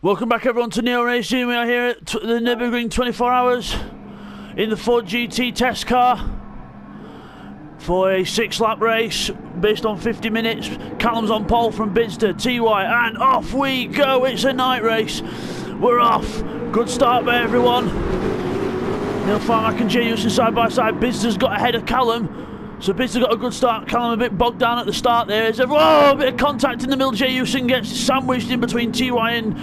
Welcome back everyone to Neo Racing. We are here at the Nurburgring 24 hours in the Ford GT test car for a 6-lap race based on 50 minutes. Callum's on pole from Bidster, TY, and off we go. It's a night race. We're off. Good start by everyone. Neil Farmack and Jay Houston side by side. Bidster's got ahead of Callum. So Bidster got a good start. Callum a bit bogged down at the start there. Oh, a bit of contact in the middle. Jay Houston gets sandwiched in between TY and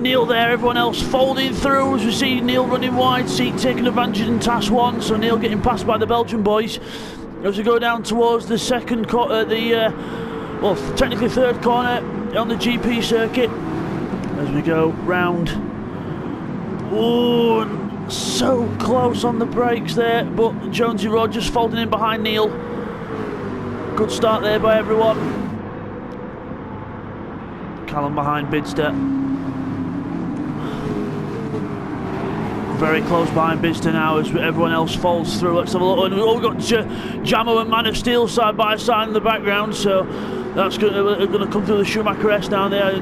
Neil there. Everyone else folding through as we see Neil running wide, Seat taking advantage in Task 1, so Neil getting passed by the Belgian boys. As we go down towards the second corner, well, technically third corner on the GP circuit, as we go round. Oh, and so close on the brakes there, but Jonesy Road just folding in behind Neil. Good start there by everyone. Callum behind Bidster. Very close behind Bidster now as everyone else falls through. Let's have a look. And we've got Jamo and Man of Steel side by side in the background, so that's going to come through the Schumacher-S down there.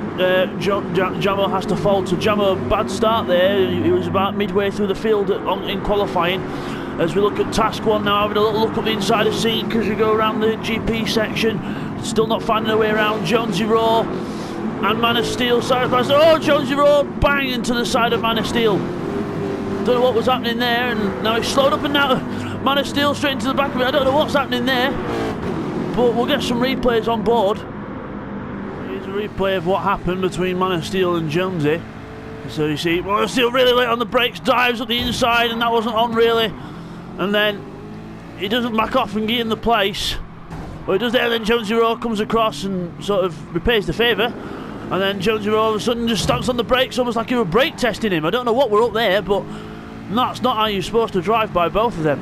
Jamo has to fold. So Jamo, bad start there. He was about midway through the field in qualifying. As we look at Task 1 now, having a little look at the inside of seat because we go around the GP section. Still not finding a way around Jonesy Raw and Man of Steel side by side. Oh, Jonesy Raw bang into the side of Man of Steel. Don't know what was happening there, and now he's slowed up, and now Man of Steel straight into the back of it. I don't know what's happening there, but we'll get some replays on board. Here's a replay of what happened between Man of Steel and Jonesy. So you see Man of Steel really late on the brakes, dives up the inside, and that wasn't on really, and then he doesn't back off and get in the place. Well, he does there, and then Jonesy Rowe comes across and sort of repays the favour. And then Jonesy Rowe all of a sudden just stamps on the brakes, almost like he were brake testing him. I don't know what we're up there, but that's not how you're supposed to drive by both of them.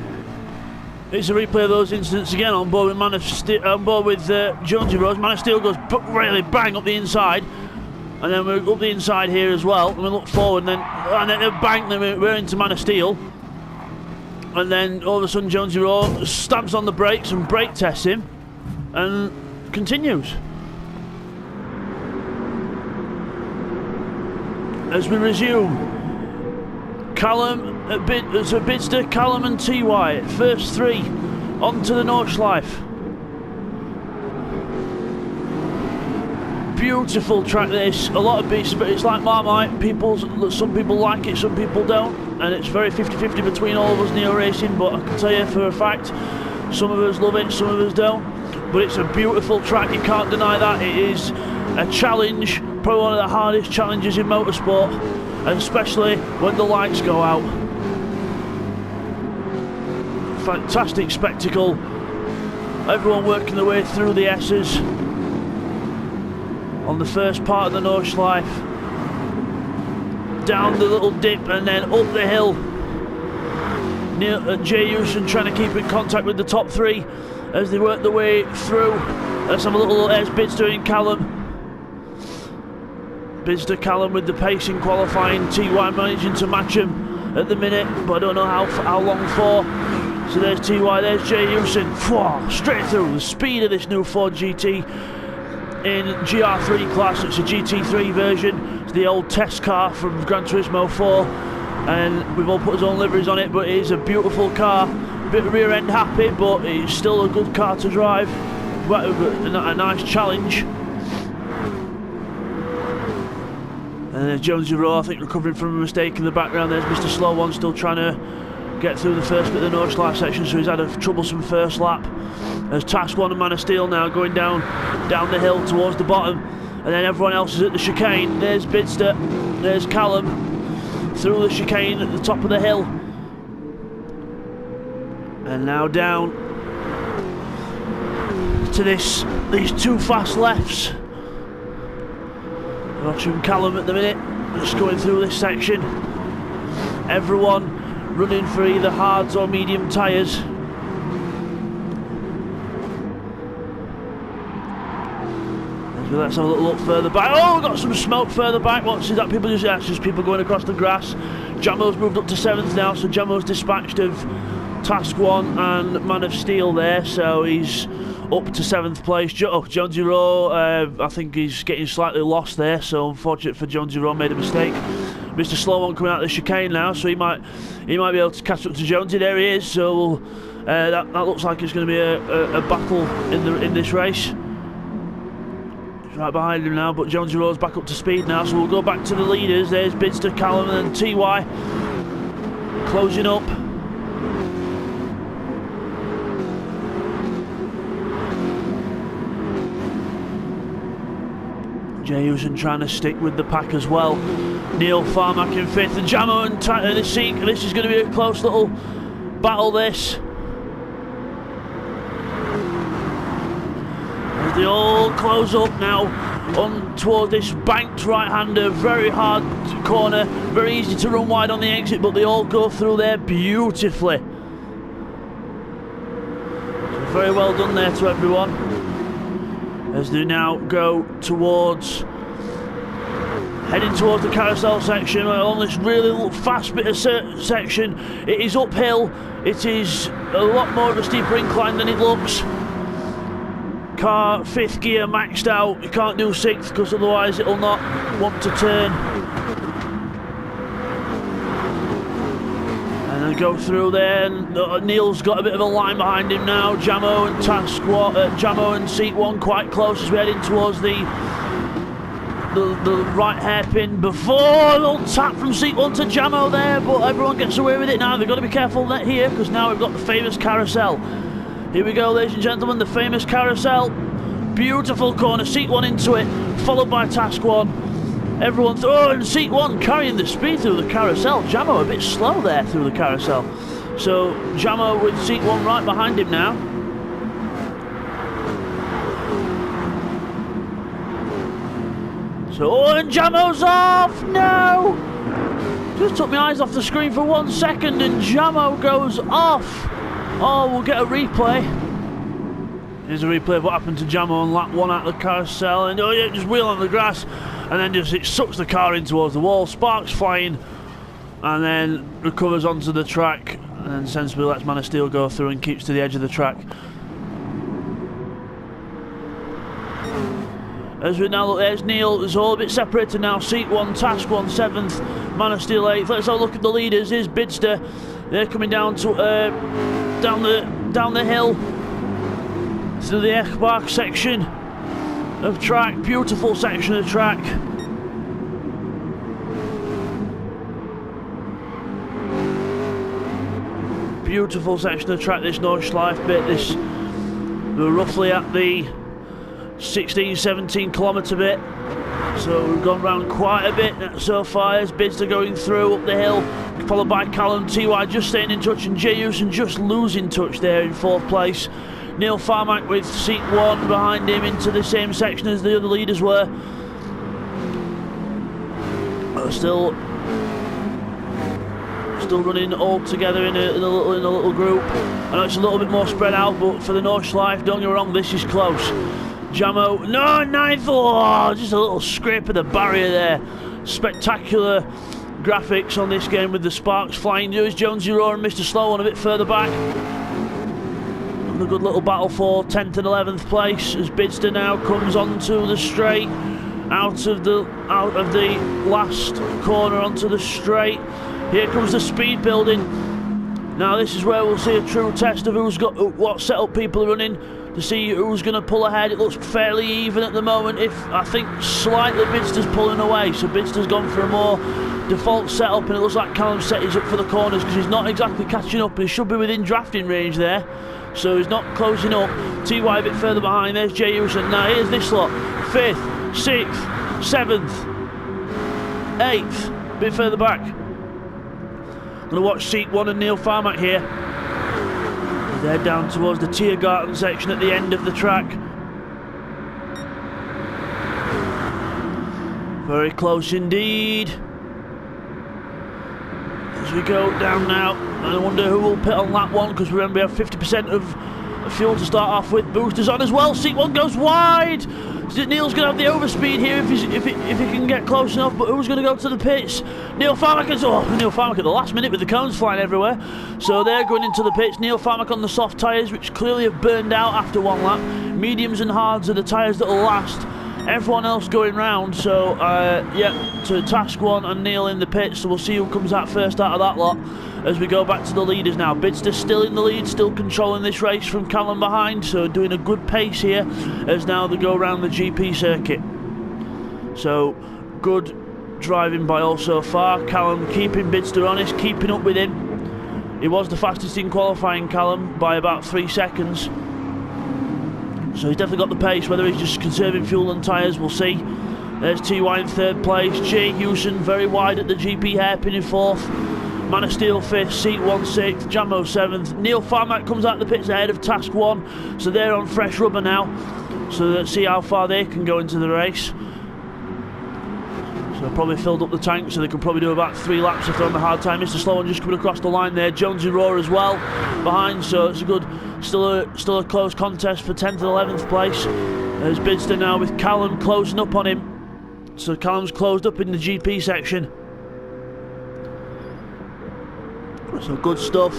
It's a replay of those incidents again on board with Jonesy Rowe. Man of Steel goes really bang up the inside, and then we're up the inside here as well. And we look forward, and then bang, then we're into Man of Steel. And then all of a sudden Jonesy Rowe stamps on the brakes and brake tests him, and continues. As we resume, Callum at Bidster, Callum and TY, first three onto the Nordschleife. Beautiful track this, a lot of beasts, but it's like Marmite. Some people like it, some people don't, and it's very 50-50 between all of us Neo Racing, but I can tell you for a fact, some of us love it, some of us don't. But it's a beautiful track, you can't deny that. It is a challenge, probably one of the hardest challenges in motorsport, and especially when the lights go out. Fantastic spectacle. Everyone working their way through the S's on the first part of the Nordschleife, down the little dip and then up the hill. Jay Houston trying to keep in contact with the top three as they work their way through. Let's have a little as Bidster and Callum. Bidster, Callum with the pace in qualifying. TY managing to match him at the minute, but I don't know how long for. So there's TY, there's Jay Houston. Straight through. The speed of this new Ford GT in GR3 class. It's a GT3 version. It's the old test car from Gran Turismo 4, and we've all put his own liveries on it, but it is a beautiful car. A bit rear end happy, but it's still a good car to drive. A nice challenge. And there's Jonesy Rowe, I think, recovering from a mistake in the background. There's Mr. Slow One still trying to get through the first bit of the Nordschleife section, so he's had a troublesome first lap. There's Task 1 and Man of Steel now going down the hill towards the bottom, and then everyone else is at the chicane. There's Bidster, there's Callum through the chicane at the top of the hill, and now down to these two fast lefts. Watching Callum at the minute, just going through this section. Everyone running for either hards or medium tyres. Let's have a little look further back. Oh, we've got some smoke further back. What's that? Just people going across the grass. Jamo's moved up to 7th now, so Jamo's dispatched of Task 1 and Man of Steel there, so he's up to 7th place. Jonesy Rowe, I think he's getting slightly lost there, so unfortunate for Jonesy Rowe, made a mistake. Mr. Slow One coming out of the chicane now, so he might be able to catch up to Jonesy. There he is. So that looks like it's going to be a battle in this race. He's right behind him now, but Jonesy Rowe's back up to speed now, so we'll go back to the leaders. There's Bidster, Callum, and TY closing up. Jay Houston trying to stick with the pack as well. Neil Farmack in 5th, and Jamo and Seek. This is going to be a close little battle, this. As they all close up now on towards this banked right-hander, very hard corner, very easy to run wide on the exit, but they all go through there beautifully. So very well done there to everyone. As they now go towards, heading towards the carousel section on this really fast bit of section. It is uphill, it is a lot more of a steeper incline than it looks. Car 5th gear maxed out, you can't do 6th because otherwise it'll not want to turn. And they go through there, and Neil's got a bit of a line behind him now. Jamo and Seat 1 quite close as we're heading towards the right hairpin before a little tap from Seat 1 to Jamo there, but everyone gets away with it now. They've got to be careful here because now we've got the famous carousel. Here we go, ladies and gentlemen, the famous carousel. Beautiful corner, Seat 1 into it, followed by Task 1. Everyone and Seat 1 carrying the speed through the carousel. Jamo a bit slow there through the carousel. So Jamo with Seat 1 right behind him now. So, and Jamo's off! No! Just took my eyes off the screen for 1 second and Jamo goes off! Oh, we'll get a replay. Here's a replay of what happened to Jamo on lap 1 at the carousel, and oh yeah, just wheel on the grass, and then just it sucks the car in towards the wall, sparks flying, and then recovers onto the track, and then sensibly lets Man of Steel go through and keeps to the edge of the track. As we now look, there's Neil, it's all a bit separated now. Seat 1, Task 1, 7th, Man of Steel 8th. Let's have a look at the leaders. Here's Bidster. They're coming down to down the hill through the Echbach section of track. Beautiful section of track. Beautiful section of track, this Nordschleife bit. We're roughly at the 16-17 kilometre bit, so we've gone round quite a bit so far. As Bidster going through up the hill, followed by Callum. TY just staying in touch, and Jay Houston just losing touch there in 4th place. Neil Farmack with Seat 1 behind him into the same section as the other leaders were. Still running all together in a little group. I know it's a little bit more spread out, but for the Nordschleife, don't get me wrong, this is close. Jamo, no, 9th, oh, just a little scrape of the barrier there. Spectacular graphics on this game with the sparks flying. There's Jonesy Rowe and Mr. Slow One a bit further back. And a good little battle for 10th and 11th place as Bidster now comes onto the straight, out of the last corner onto the straight. Here comes the speed building. Now this is where we'll see a true test of who's got what setup people are running, to see who's going to pull ahead. It looks fairly even at the moment. If I think slightly Bidster's pulling away, so Bidster's gone for a more default setup, and it looks like Callum set his up for the corners because he's not exactly catching up. He should be within drafting range there, so he's not closing up. TY a bit further behind. There's Jay Houston. Now here's this lot: 5th, 6th, 7th, 8th, a bit further back. I'm going to watch Seat 1 and Neil Farmack here. They're down towards the Tiergarten section at the end of the track. Very close indeed. As we go down now, I wonder who will pit on lap 1, because remember we have 50% of fuel to start off with. Boosters on as well. Seat 1 goes wide. Neil's going to have the overspeed here if he can get close enough, but who's going to go to the pits? Neil Farmack at the last minute with the cones flying everywhere. So they're going into the pits. Neil Farmack on the soft tyres, which clearly have burned out after one lap. Mediums and hards are the tyres that will last. Everyone else going round, so yeah, to Task 1 and Neil in the pits, so we'll see who comes out first out of that lot as we go back to the leaders now. Bidster still in the lead, still controlling this race from Callum behind, so doing a good pace here as now they go around the GP circuit. So good driving by all so far. Callum keeping Bidster honest, keeping up with him. He was the fastest in qualifying, Callum, by about 3 seconds. So he's definitely got the pace. Whether he's just conserving fuel and tyres, we'll see. There's TY in third place. Jay Hewson very wide at the GP hairpin in fourth. Man of Steel fifth. Seat 1 sixth. Jamo seventh. Neil Farmack comes out the pits ahead of Task 1. So they're on fresh rubber now. So let's see how far they can go into the race. So probably filled up the tank, so they can probably do about 3 laps if they're on the hard time. Mr. Sloan just coming across the line there. Jonesy Roar as well behind, so it's a good, still a close contest for 10th and 11th place. There's Bidster now with Callum closing up on him. So Callum's closed up in the GP section. So good stuff.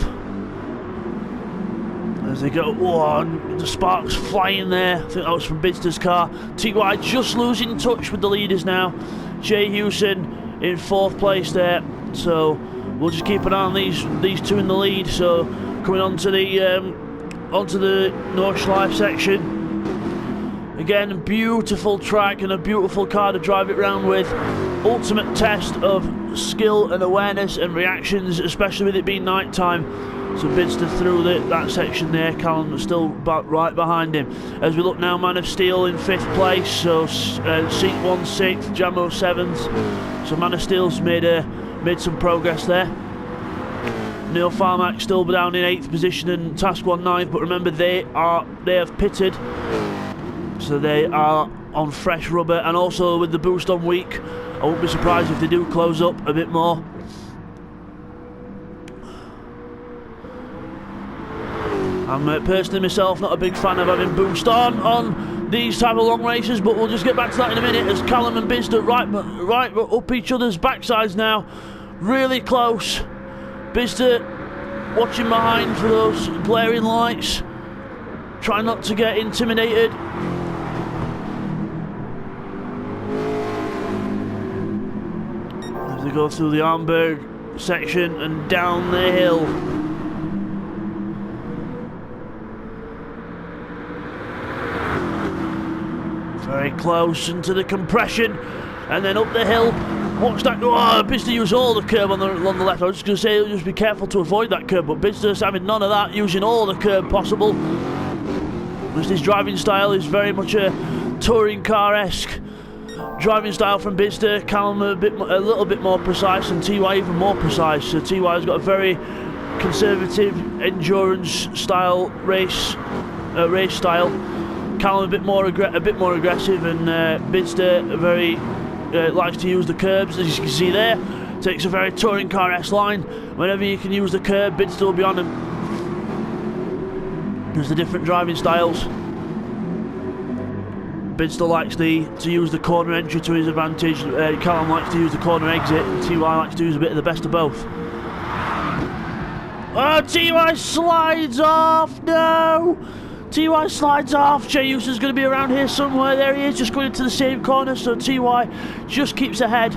As they go, whoa, the sparks flying there. I think that was from Bidster's car. TY just losing touch with the leaders now. Jay Hewson in 4th place there. So we'll just keep an eye on these two in the lead. So coming onto the Nordschleife section. Again, a beautiful track and a beautiful car to drive it round with. Ultimate test of skill and awareness and reactions, especially with it being night time. So Bidster through that section there. Callum still right behind him. As we look now, Man of Steel in 5th place. So seat 1 6th, Jamo 7th. So Man of Steel's made some progress there. Neil Farmack still down in 8th position and Task 1 9th. But remember, they have pitted, so they are on fresh rubber, and also with the boost on weak, I won't be surprised if they do close up a bit more. I'm personally myself not a big fan of having boost on these type of long races, but we'll just get back to that in a minute as Callum and Bidster right up each other's backsides now, really close. Bidster watching behind for those glaring lights, try not to get intimidated. As they go through the Armberg section and down the hill. Very close into the compression, and then up the hill. Watch that! Oh, Bidster used all the curb on the left. I was just going to say, just be careful to avoid that curb, but Bidster's having none of that, using all the curb possible. Because his driving style is very much a touring car-esque driving style from Bidster. Callum a little bit more precise, and TY even more precise. So TY's got a very conservative endurance style race style. Callum a bit more aggressive, and Bidster very likes to use the curbs, as you can see there. Takes a very touring car-esque line. Whenever you can use the curb, Bidster will be on him. There's the different driving styles. Bidster likes to use the corner entry to his advantage. Callum likes to use the corner exit, and TY likes to use a bit of the best of both. Oh, TY slides off! No! TY slides off. Jay Houston's going to be around here somewhere. There he is, just going into the same corner. So TY just keeps ahead.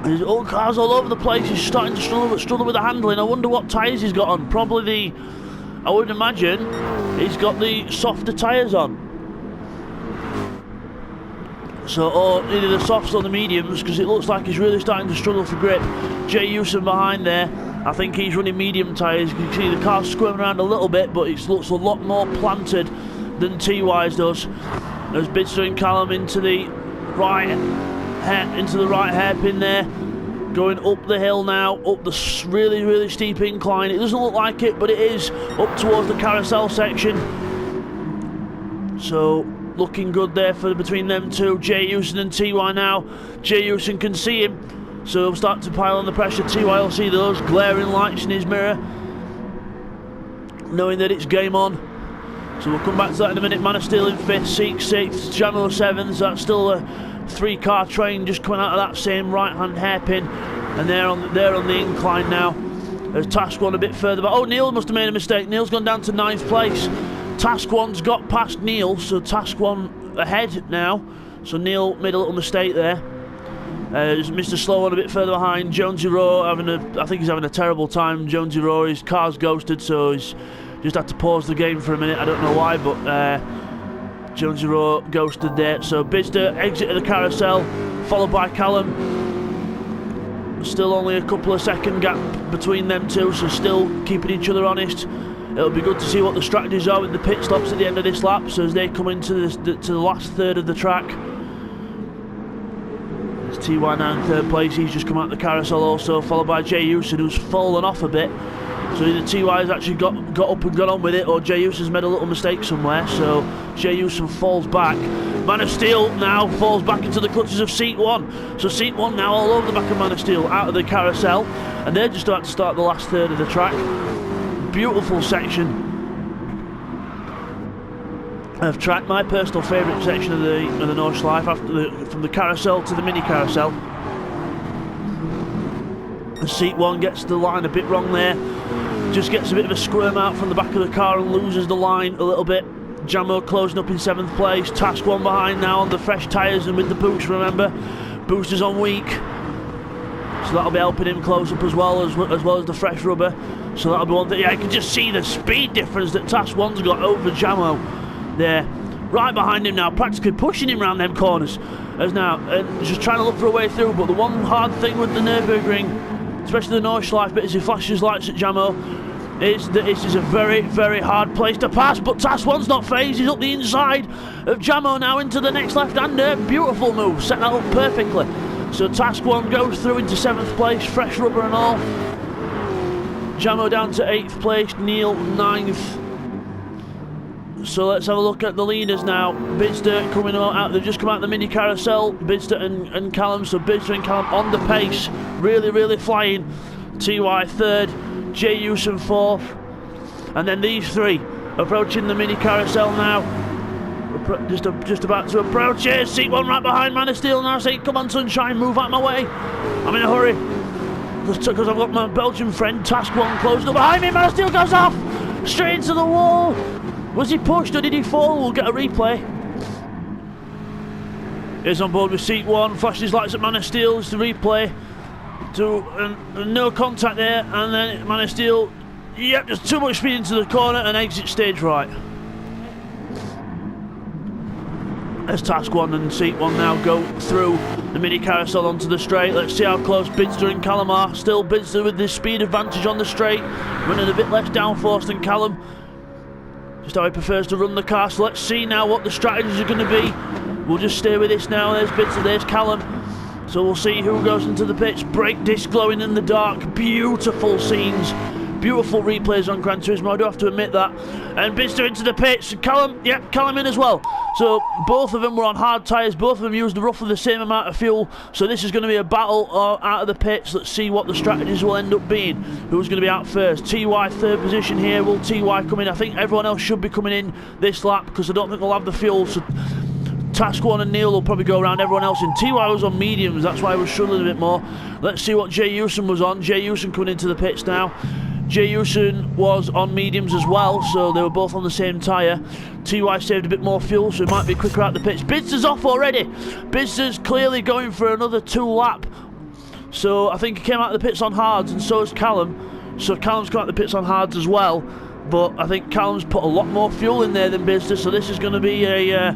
There's all cars all over the place. He's starting to struggle with the handling. I wonder what tyres he's got on. Probably I would imagine he's got the softer tyres on. So, or either the softs or the mediums, because it looks like he's really starting to struggle for grip. Jay Houston behind there. I think he's running medium tyres. You can see the car's squirming around a little bit, but it looks a lot more planted than TY's does. As Bidster and Callum into the right hairpin there, going up the hill now, up the really steep incline. It doesn't look like it, but it is up towards the carousel section. So looking good there for between them two. Jay Houston and TY now. Jay Houston can see him, so he'll start to pile on the pressure. TY will see those glaring lights in his mirror, knowing that it's game on. So we'll come back to that in a minute. Man of Steel in 5th, Seek 6th, Jamo 7th. That's still a 3-car train just coming out of that same right-hand hairpin, and they're on the incline now. There's Task 1 a bit further back. Oh, Neil must have made a mistake. Neil's gone down to 9th place. Task 1's got past Neil, so Task 1 ahead now. So Neil made a little mistake there. Mr. Slow One a bit further behind. Jonesy Rowe I think he's having a terrible time. Jonesy Rowe, his car's ghosted, so he's just had to pause the game for a minute. I don't know why, but Jonesy Rowe ghosted there. So Bidster exited the carousel, followed by Callum. Still only a couple of second gap between them two, so still keeping each other honest. It'll be good to see what the strategies are with the pit stops at the end of this lap, so as they come into the last third of the track. There's TY now in 3rd place. He's just come out of the carousel also, followed by Jay Houston, who's fallen off a bit. So either TY has actually got up and got on with it, or Jay Houston's made a little mistake somewhere, so Jay Houston falls back. Man of Steel now falls back into the clutches of Seat 1. So Seat 1 now all over the back of Man of Steel, out of the carousel, and they're just about to start the last third of the track. Beautiful section of track, my personal favourite section of the Nordschleife, from the carousel to the mini carousel. And Seat 1 gets the line a bit wrong there, just gets a bit of a squirm out from the back of the car and loses the line a little bit. Jamo closing up in 7th place. Task 1 behind now on the fresh tyres and with the boost, remember. Boost is on weak, so that'll be helping him close up as well as the fresh rubber. So that'll be one thing. Yeah, you can just see the speed difference that Task 1's got over Jamo there. Right behind him now, practically pushing him around them corners. As now, and just trying to look for a way through. But the one hard thing with the Nurburgring, especially the Nordschleife bit, is he flashes lights at Jamo. This is a very, very hard place to pass, but Task 1's not phased. He's up the inside of Jamo now into the next left-hander. Beautiful move, set that up perfectly. So Task 1 goes through into 7th place, fresh rubber and all. Jamo down to 8th place, Neil 9th. So let's have a look at the leaders now. Bidster coming out, they've just come out of the mini carousel, Bidster and Callum. So Bidster and Callum on the pace, really, really flying. TY 3rd, Jay Houston 4th, and then these three approaching the mini carousel now. Just about to approach it. Seat 1 right behind Man of Steel now, saying, come on Sunshine, move out my way. I'm in a hurry, because I've got my Belgian friend Task 1 closing up behind me. Man of Steel goes off, straight into the wall. Was he pushed or did he fall? We'll get a replay. He's on board with Seat 1, flashes lights at Man of Steel. It's the replay. No contact there, and then Man of Steel, yep, there's too much speed into the corner and exit stage right. As Task 1 and Seat 1 now go through the mini carousel onto the straight. Let's see how close Bidster and Callum are. Still Bidster with the speed advantage on the straight, running a bit less downforce than Callum. Just how he prefers to run the car. So let's see now what the strategies are going to be. We'll just stay with this now. There's Bidster, there's Callum. So we'll see who goes into the pits. Brake disc glowing in the dark. Beautiful scenes. Beautiful replays on Gran Turismo, I do have to admit that. And Bidster into the pits. Callum, yep, Callum in as well. So both of them were on hard tyres. Both of them used roughly the same amount of fuel. So this is going to be a battle out of the pits. Let's see what the strategies will end up being. Who's going to be out first? TY 3rd position here. Will TY come in? I think everyone else should be coming in this lap, because I don't think they'll have the fuel. So Task 1 and Neil will probably go around everyone else in. TY was on mediums, that's why I was struggling a bit more. Let's see what Jay Houston was on. Jay Houston coming into the pits now. Jay Houston was on mediums as well, so they were both on the same tyre. TY saved a bit more fuel, so it might be quicker out the pits. Bidster's off already. Bidster's clearly going for another 2 lap. So I think he came out of the pits on hards, and so has Callum. So Callum's come out of the pits on hards as well. But I think Callum's put a lot more fuel in there than Bidster, so this is going to be a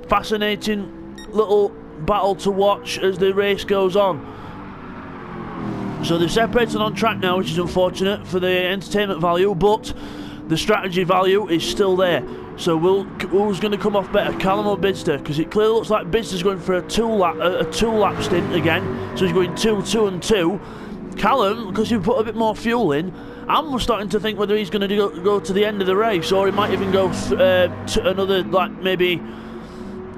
fascinating little battle to watch as the race goes on. So they've separated on track now, which is unfortunate for the entertainment value, but the strategy value is still there. So who's going to come off better, Callum or Bidster? Because it clearly looks like Bidster's going for a two lap stint again. So he's going 2, 2 and 2. Callum, because he put a bit more fuel in, I'm starting to think whether he's going to go to the end of the race, or he might even go to another, like maybe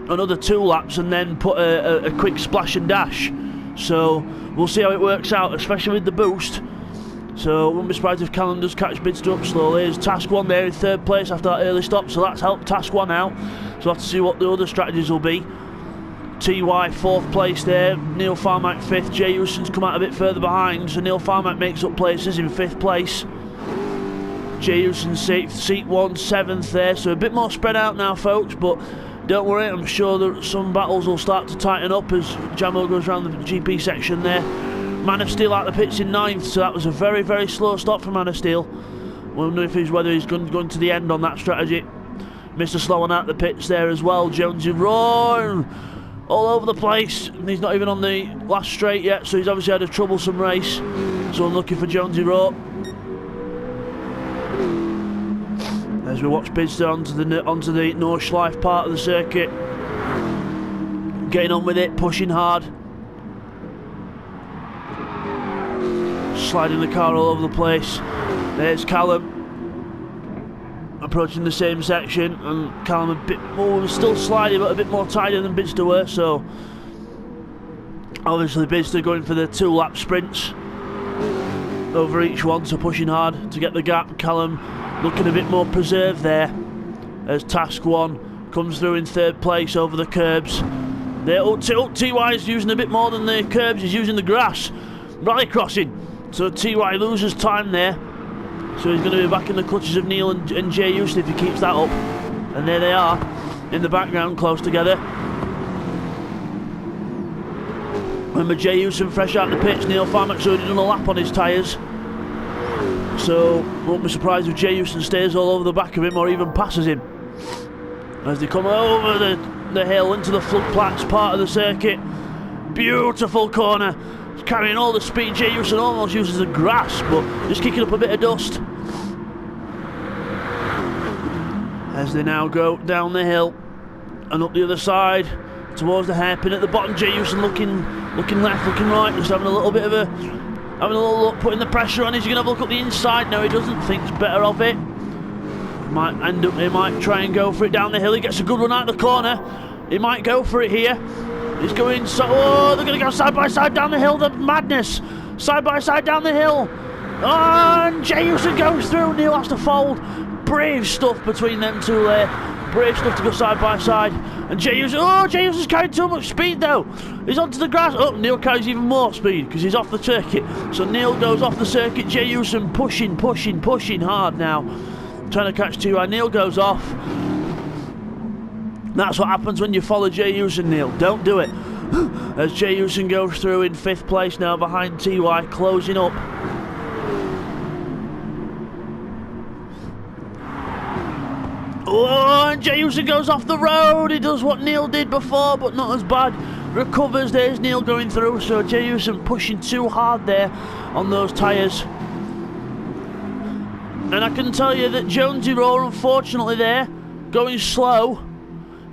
another 2 laps and then put a quick splash and dash. So we'll see how it works out, especially with the boost. So I wouldn't be surprised if Callum does catch Bidster up slowly. There's Task 1 there in 3rd place after that early stop, so that's helped Task 1 out. So we'll have to see what the other strategies will be. TY 4th place there, Neil Farmack 5th. Jay Houston's come out a bit further behind, so Neil Farmack makes up places in 5th place. Jay Houston seat 1, 7th there, so a bit more spread out now, folks, but don't worry, I'm sure that some battles will start to tighten up as Jamo goes around the GP section there. Man of Steel out the pits in 9th, so that was a very, very slow stop for Man of Steel. Wonder whether he's going to the end on that strategy. Mr. Sloan out the pits there as well. Jonesy roaring all over the place. And he's not even on the last straight yet, so he's obviously had a troublesome race. So unlucky for Jonesy Rowe. As we watch Bidster onto the Nordschleife part of the circuit. Getting on with it, pushing hard. Sliding the car all over the place. There's Callum approaching the same section, and Callum a bit more, still sliding but a bit more tighter than Bidster were, so obviously Bidster going for the 2-lap sprints over each one, so pushing hard to get the gap. Callum looking a bit more preserved there as Task 1 comes through in 3rd place over the curbs. There, TY is using a bit more than the curbs, he's using the grass. Rally crossing, so TY loses time there, so he's going to be back in the clutches of Neil and Jay Houston if he keeps that up. And there they are in the background, close together. Remember, Jay Houston fresh out the pits. Neil Farmack's already done a lap on his tyres, so won't be surprised if Jay Houston stays all over the back of him or even passes him as they come over the hill into the floodplains part of the circuit. Beautiful corner. Carrying all the speed. Jay Houston almost uses the grass, but just kicking up a bit of dust as they now go down the hill and up the other side towards the hairpin at the bottom. Jay Houston looking left, looking right, just having a little look, putting the pressure on. Is he going to have a look at the inside? No, he doesn't. Thinks better of it. He might try and go for it down the hill. He gets a good run out of the corner. He might go for it here. He's going so. Oh, they're going to go side by side down the hill. The madness. Side by side down the hill. Oh, and Jay Houston goes through. Neil has to fold. Brave stuff between them two there. Brave stuff to go side by side. And Jay Houston. Oh, Jay Houston's carrying too much speed though. He's onto the grass. Oh, Neil carries even more speed because he's off the circuit. So Neil goes off the circuit. Jay Houston pushing hard now. Trying to catch TY. Neil goes off. That's what happens when you follow Jay Houston, Neil. Don't do it. As Jay Houston goes through in 5th place now behind TY, closing up. Oh, and Jay Houston goes off the road. He does what Neil did before, but not as bad. Recovers. There's Neil going through. So Jay Houston pushing too hard there on those tyres. And I can tell you that Jonesy Rowe, unfortunately there, going slow,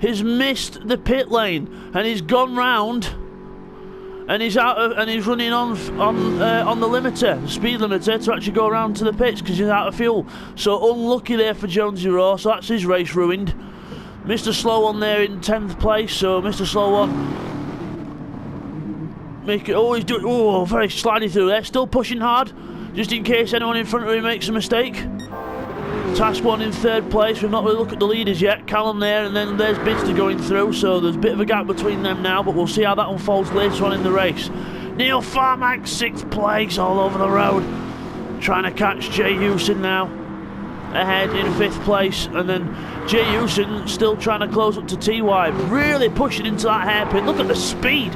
he's missed the pit lane and he's gone round and he's running on the limiter, the speed limiter, to actually go around to the pits because he's out of fuel. So unlucky there for Jonesy Rowe, so that's his race ruined. Mr. Slow One there in 10th place, so Mr. Slow One he's doing very slidey through there, still pushing hard just in case anyone in front of him makes a mistake. Task 1 in 3rd place. We've not really looked at the leaders yet. Callum there, and then there's Bidster going through, so there's a bit of a gap between them now, but we'll see how that unfolds later on in the race. Neil Farmack, 6th place, all over the road, trying to catch Jay Houston now, ahead in 5th place, and then Jay Houston still trying to close up to TY, really pushing into that hairpin. Look at the speed.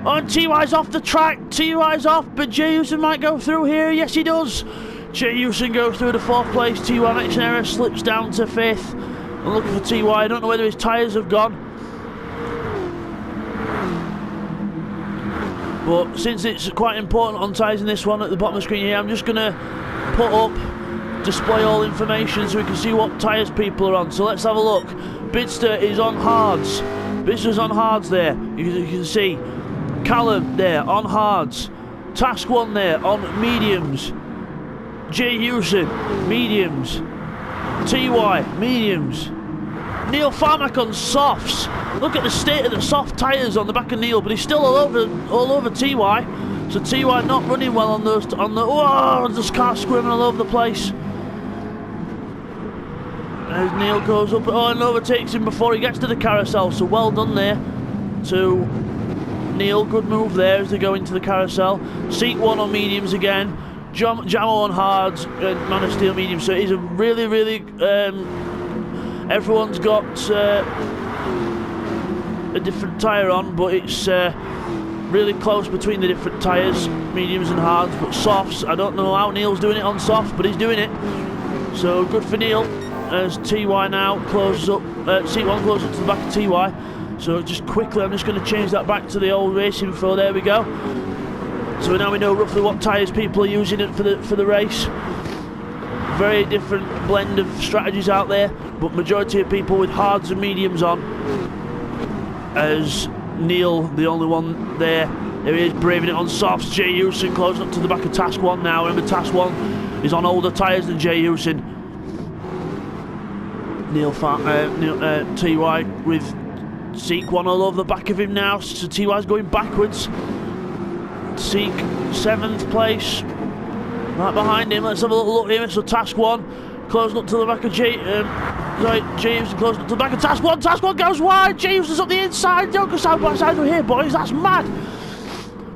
Oh, and TY's off the track. TY's off, but Jay Houston might go through here. Yes, he does. Jay Houston goes through to 4th place. TY makes an error, slips down to 5th. I'm looking for TY. I don't know whether his tyres have gone, but since it's quite important on tyres in this one at the bottom of the screen here, I'm just going to put up display all information so we can see what tyres people are on. So let's have a look. Bidster is on hards. Bidster's on hards there. You can see Callum there on hards. Task 1 there on mediums. Jay Houston, mediums. TY, mediums. Neil Farmack on softs. Look at the state of the soft tyres on the back of Neil, but he's still all over TY. So TY not running well on those. Oh, just car squirming all over the place. As Neil goes up, and overtakes him before he gets to the carousel. So well done there to Neil. Good move there as they go into the carousel. Seat 1 on mediums again. Jamo on hards and Man of Steel medium. So it is a really, really. Everyone's got a different tyre on, but it's really close between the different tyres, mediums and hards. But softs, I don't know how Neil's doing it on soft, but he's doing it. So good for Neil. As TY now closes up, Seat 1 closes up to the back of TY. So just quickly, I'm just going to change that back to the old race info. There we go. So now we know roughly what tyres people are using it for the race. Very different blend of strategies out there, but majority of people with hards and mediums on. As Neil, the only one there. There he is, braving it on softs. Jay Houston closing up to the back of Task 1 now. Remember, Task 1 is on older tyres than Jay Houston. TY with Seek 1 all over the back of him now. So TY's going backwards. Seek 7th place. Right behind him. Let's have a little look here. So Task 1 closing up to the back of Jay Houston closing up to the back of Task 1. Task 1 goes wide. Jay Houston's up the inside. Don't go side by side with here, boys. That's mad.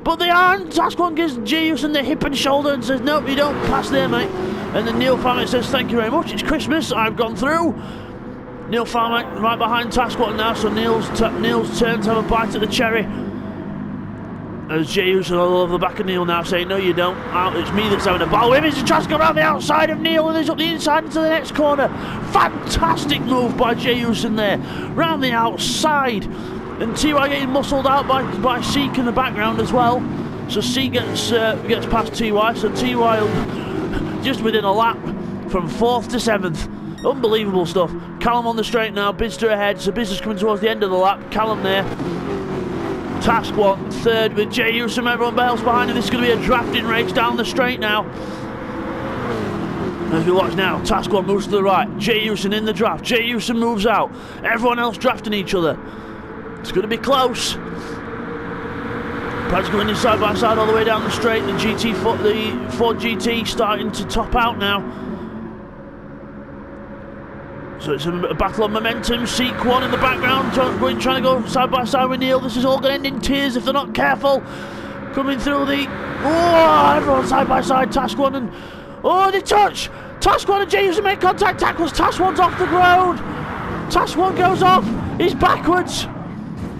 But they aren't. Task 1 gives Jay Houston the hip and shoulder and says, nope, you don't pass there, mate. And then Neil Farmack says, thank you very much. It's Christmas. I've gone through. Neil Farmack right behind Task 1 now. So Neil's turn to have a bite at the cherry. As Jay Houston all over the back of Neil now saying, no you don't, it's me that's having a battle with him. He tries to go around the outside of Neil and he's up the inside into the next corner. Fantastic move by Jay Houston there, round the outside. And TY getting muscled out by Seek in the background as well. So Seek gets past TY, so TY just within a lap from 4th to 7th. Unbelievable stuff. Callum on the straight now, Bidster ahead, so Bidster's coming towards the end of the lap. Callum there. Task 1 3rd with Jay Houston, everyone else behind him. This is going to be a drafting race down the straight now. As we watch now, Task 1 moves to the right. Jay Houston in the draft. Jay Houston moves out. Everyone else drafting each other. It's going to be close. Perhaps going in side by side all the way down the straight. The Ford GT starting to top out now. So it's a battle of momentum. Seek 1 in the background, trying to go side by side with Neil. This is all going to end in tears if they're not careful. Coming through the... Oh, everyone side by side. Task 1 and... Oh, they touch! Task 1 and Jay Houston make contact. Tackles. Task 1's off the ground. Task 1 goes off. He's backwards.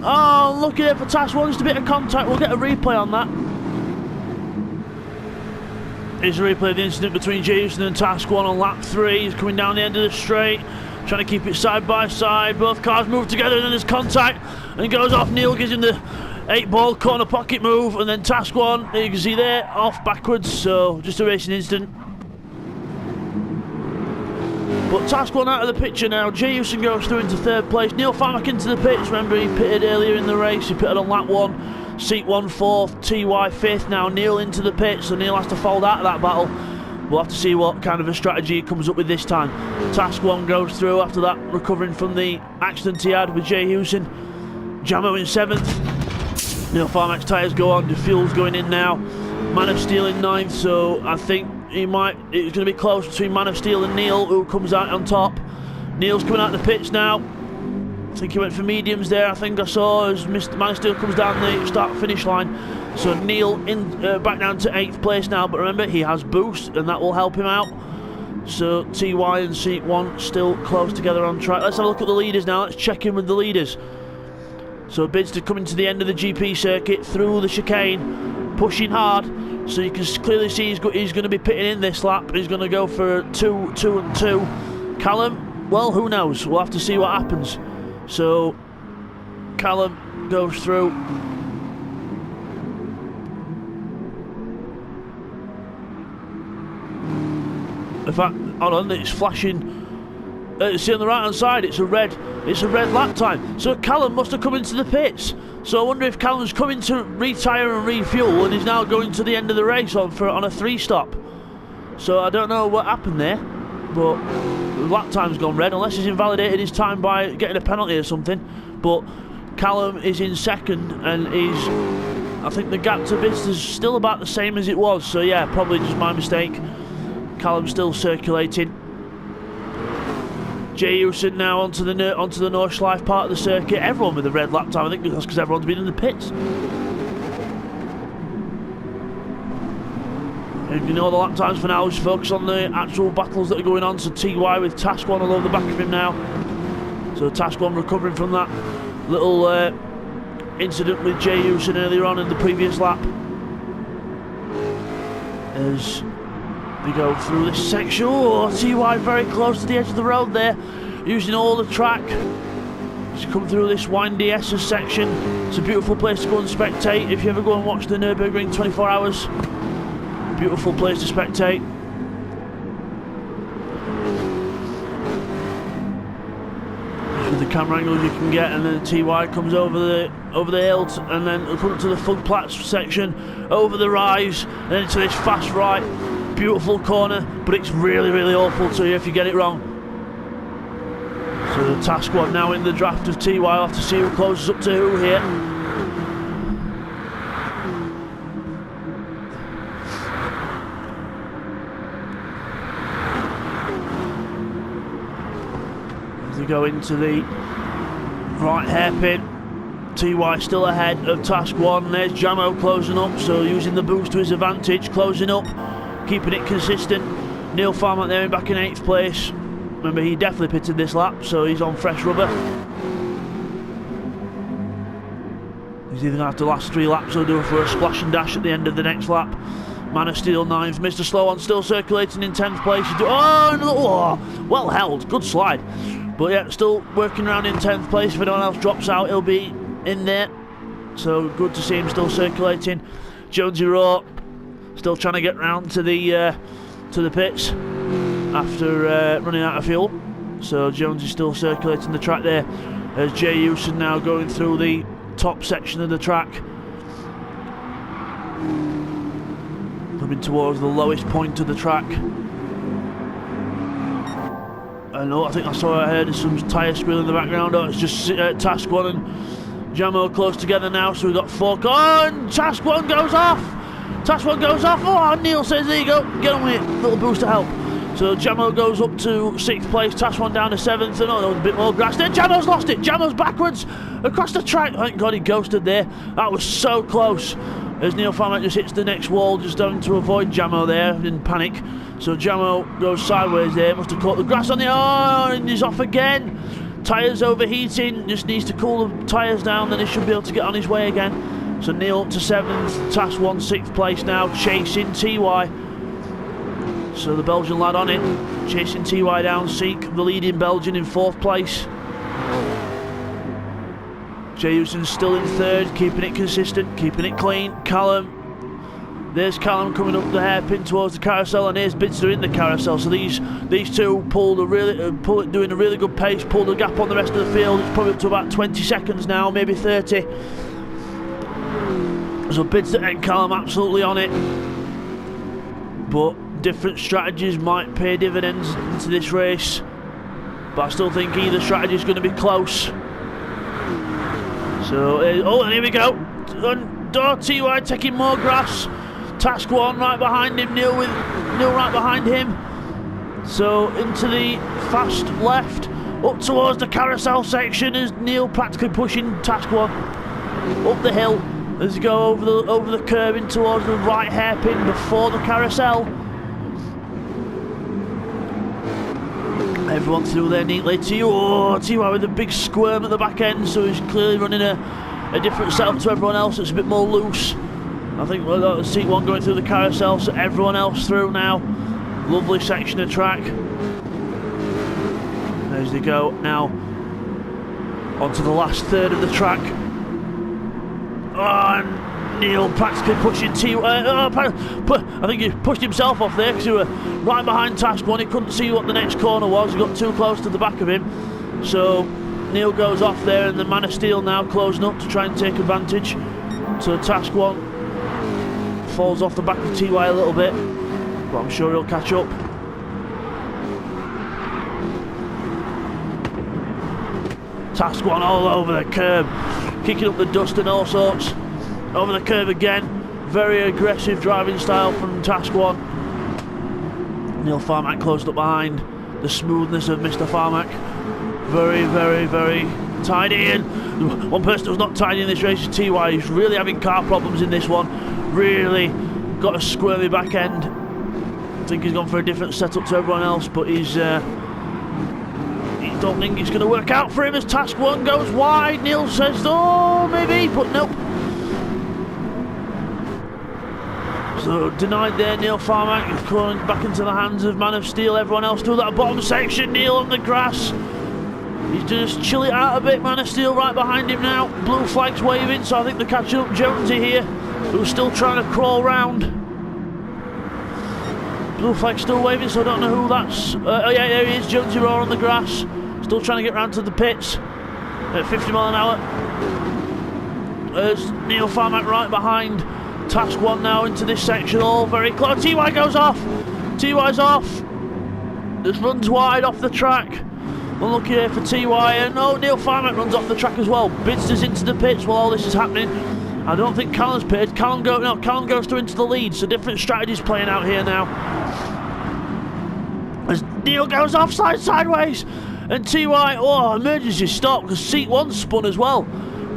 Oh, looking there for Task 1. Just a bit of contact. We'll get a replay on that. Here's a replay of the incident between Jay Houston and Task 1 on lap 3. He's coming down the end of the straight. Trying to keep it side by side. Both cars move together and then there's contact. And goes off. Neil gives him the 8-ball corner pocket move. And then Task 1, you can see there, off backwards. So just a racing incident. But Task 1 out of the picture now. Jay Houston goes through into 3rd place. Neil Farmack into the pits. Remember, he pitted earlier in the race. He pitted on lap 1. Seat 1 4th. TY 5th. Now Neil into the pits. So Neil has to fold out of that battle. We'll have to see what kind of a strategy he comes up with this time. Task 1 goes through after that, recovering from the accident he had with Jay Houston. Jamo in 7th. Neil Farmack's tyres go on. The fuel's going in now. Man of Steel in 9th. So I think it's going to be close between Man of Steel and Neil, who comes out on top. Neil's coming out of the pits now. I think he went for mediums there. I think I saw as Man of Steel comes down the start-finish line. So Neil back down to 8th place now, but remember he has boost and that will help him out. So TY and Seat 1 still close together on track. Let's have a look at the leaders now. Let's check in with the leaders. So Bidster coming to the end of the GP circuit through the chicane, pushing hard. So you can clearly see he's going to be pitting in this lap. He's going to go for 2, 2 and 2. Callum, well, who knows? We'll have to see what happens. So Callum goes through. In fact, hold on, it's flashing. See on the right hand side, it's a red lap time. So Callum must have come into the pits. So I wonder if Callum's coming to retire and refuel and he's now going to the end of the race on a 3-stop. So I don't know what happened there, but the lap time's gone red unless he's invalidated his time by getting a penalty or something. But Callum is in 2nd and he's I think the gap to Bits is still about the same as it was, so yeah, probably just my mistake. Callum still circulating. Jay Houston now onto the Nordschleife part of the circuit. Everyone with a red lap time. I think that's because everyone's been in the pits. And you know the lap times for now, just focus on the actual battles that are going on. So TY with Task One all over the back of him now. So Task One recovering from that little incident with Jay Houston earlier on in the previous lap. As they go through this section. Oh, TY very close to the edge of the road there, using all the track. Just come through this windy S's section. It's a beautiful place to go and spectate if you ever go and watch the Nurburgring 24 hours. Beautiful place to spectate. With the camera angles you can get, and then TY comes over the hill and then come to the Fugplatz section, over the rise, and then into this fast right. Beautiful corner, but it's really, really awful to you if you get it wrong. So the Task One now in the draft of TY. I'll have to see who closes up to who here. As they go into the right hairpin, TY still ahead of Task One. There's Jamo closing up, so using the boost to his advantage, closing up. Keeping it consistent. Neil Farmont there back in 8th place. Remember, he definitely pitted this lap, so he's on fresh rubber. He's either going to have to last 3 laps or do it for a splash and dash at the end of the next lap. Man of Steel 9th. Mr. Slow On still circulating in 10th place. Well held. Good slide. But yeah, still working around in 10th place. If anyone else drops out, he'll be in there. So good to see him still circulating. Jonesy Raw still trying to get round to the pits after running out of fuel. So Jones is still circulating the track there. As Jay Houston now going through the top section of the track, coming towards the lowest point of the track. And I think I heard some tyre squeal in the background. Oh, it's just Task One and Jamo close together now. So we've got 4 and Task One goes off. Task One goes off. Oh, Neil says, there you go, get on with it. Little boost to help. So Jamo goes up to 6th place. Task One down to 7th. And oh, there was a bit more grass there. Jamo's lost it. Jamo's backwards across the track. Thank God he ghosted there. That was so close. As Neil Farmont just hits the next wall, just having to avoid Jamo there in panic. So Jamo goes sideways there. Must have caught the grass on the... Oh, and he's off again. Tyres overheating. Just needs to cool the tyres down. Then he should be able to get on his way again. So Neil up to 7th, Task One 6th place now, chasing TY. So the Belgian lad on it, chasing TY down. Seek, the leading Belgian, in 4th place. Jay Houston's still in 3rd, keeping it consistent, keeping it clean. Callum, there's Callum coming up the hairpin towards the carousel, and here's Bidster in the carousel. So these two doing a really good pace, pulled the gap on the rest of the field. It's probably up to about 20 seconds now, maybe 30. So Bidster and Callum absolutely on it, but different strategies might pay dividends into this race. But I still think either strategy is going to be close. So, and here we go. And TY taking more grass. Task One right behind him. Neil right behind him. So into the fast left, up towards the carousel section, as Neil practically pushing Task One up the hill. As you go over the curb in towards the right hairpin before the carousel. Everyone through there neatly. TY with a big squirm at the back end, so he's clearly running a different setup to everyone else. It's a bit more loose. I think we've got seat 1 going through the carousel, so everyone else through now. Lovely section of track. As they go now onto the last third of the track. Oh, and Neil practically pushing I think he pushed himself off there because he was right behind Task One. He couldn't see what the next corner was. He got too close to the back of him. So Neil goes off there, and the Man of Steel now closing up to try and take advantage. So Task One falls off the back of TY a little bit, but I'm sure he'll catch up. Task One all over the curb, kicking up the dust and all sorts. Over the curve again. Very aggressive driving style from Task 1. Neil Farmack closed up behind. The smoothness of Mr. Farmack. Very, very, very tidy. And one person who's not tidy in this race is TY. He's really having car problems in this one. Really got a squirmy back end. I think he's gone for a different setup to everyone else, but he's don't think it's going to work out for him as Task 1 goes wide. Neil says, oh, maybe, but nope. So denied there, Neil Farmack is calling back into the hands of Man of Steel. Everyone else through that bottom section. Neil on the grass. He's just chill it out a bit. Man of Steel right behind him now. Blue flag's waving, so I think they're catching up Jonesy here, who's still trying to crawl round. Blue flag's still waving, so I don't know who that's. Oh yeah, there he is, Jonesy Roar on the grass. Still trying to get round to the pits at 50 mile an hour. There's Neil Farmack right behind Task 1 now into this section, all very close. TY goes off. TY's off. Just runs wide off the track. Unlucky here for TY, and oh, Neil Farmack runs off the track as well. Bidster's into the pits while all this is happening. I don't think Callum's pitted. Callum goes through into the lead, so different strategies playing out here now. As Neil goes offside sideways, and TY, oh, emergency stop because seat 1 spun as well.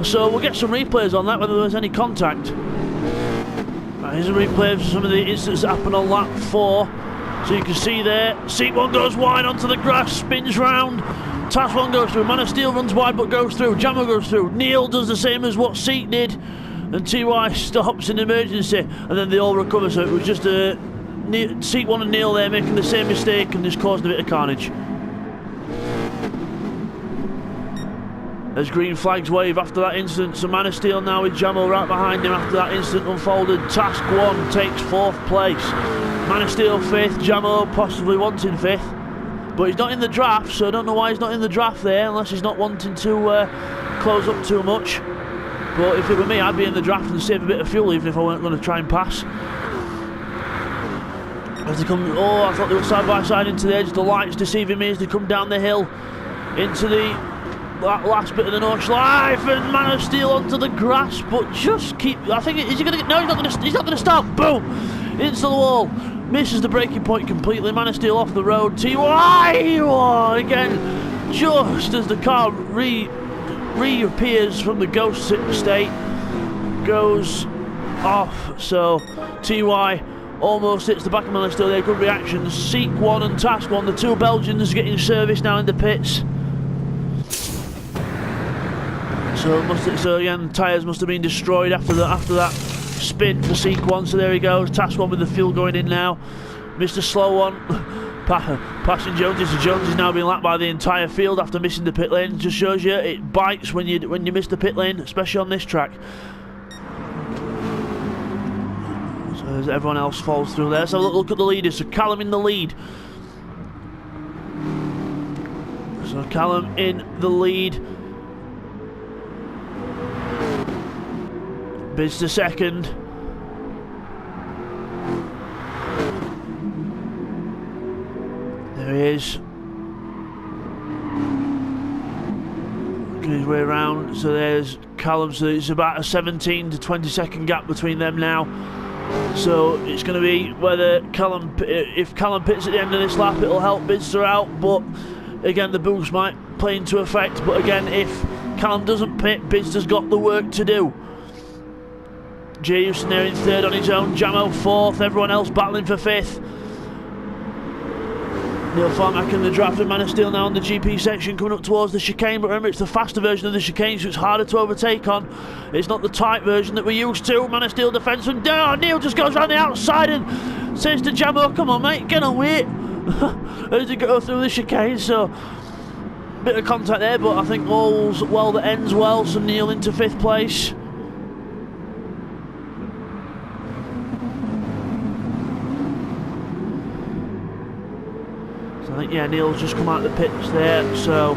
So we'll get some replays on that, whether there was any contact. Right, here's a replay of some of the incidents that happened on lap 4. So you can see there, seat 1 goes wide onto the grass, spins round. Task 1 goes through, Man of Steel runs wide but goes through, Jammer goes through, Neil does the same as what Seat did, and TY stops in emergency, and then they all recover. So it was just Seat 1 and Neil there making the same mistake and just caused a bit of carnage. As green flags wave after that incident, so Man of Steel now with Jamo right behind him after that incident unfolded. Task 1 takes 4th place. Man of Steel 5th, Jamo possibly wanting 5th. But he's not in the draft, so I don't know why he's not in the draft there, unless he's not wanting to close up too much. But if it were me, I'd be in the draft and save a bit of fuel, even if I weren't going to try and pass. As they come, oh, I thought they were side by side into the edge. The light's deceiving me as they come down the hill into the last bit of the North Life, and Man of Steel onto the grass, but just keep. I think is he going to get? No, he's not going to stop. Boom, into the wall. Misses the braking point completely. Man of Steel off the road. TY again, just as the car reappears from the ghost state, goes off. So TY almost hits the back of Man of Steel there. Good reactions. Seek 1 and Task 1, the two Belgians getting service now in the pits. So again, tyres must have been destroyed after that spin for Seek 1. So there he goes. Task 1 with the fuel going in now. Mr. Slow One passing Jonesy. So Jones is now being lapped by the entire field after missing the pit lane. Just shows you it bites when you miss the pit lane, especially on this track. So as everyone else falls through there. Let's have a look at the leaders. So Callum in the lead. So Callum in the lead. Bids to second. There he is. Working his way around. So there's Callum. So it's about a 17 to 20 second gap between them now. So it's going to be whether if Callum pits at the end of this lap, it'll help Bidster out. But again, the boost might play into effect. But again, if Callum doesn't pit, Bidster's got the work to do. Jay Houston there in 3rd on his own, Jamo 4th, everyone else battling for 5th. Neil Farmack in the draft, and Man of Steel now on the GP section coming up towards the chicane, but remember it's the faster version of the chicane, so it's harder to overtake on. It's not the tight version that we're used to. Man of Steel defence, and Neil just goes around the outside and says to Jamo, come on mate, get on with it. As they go through the chicane, so bit of contact there, but I think all's well that ends well, so Neil into 5th place. I think, yeah, Neil's just come out of the pits there, so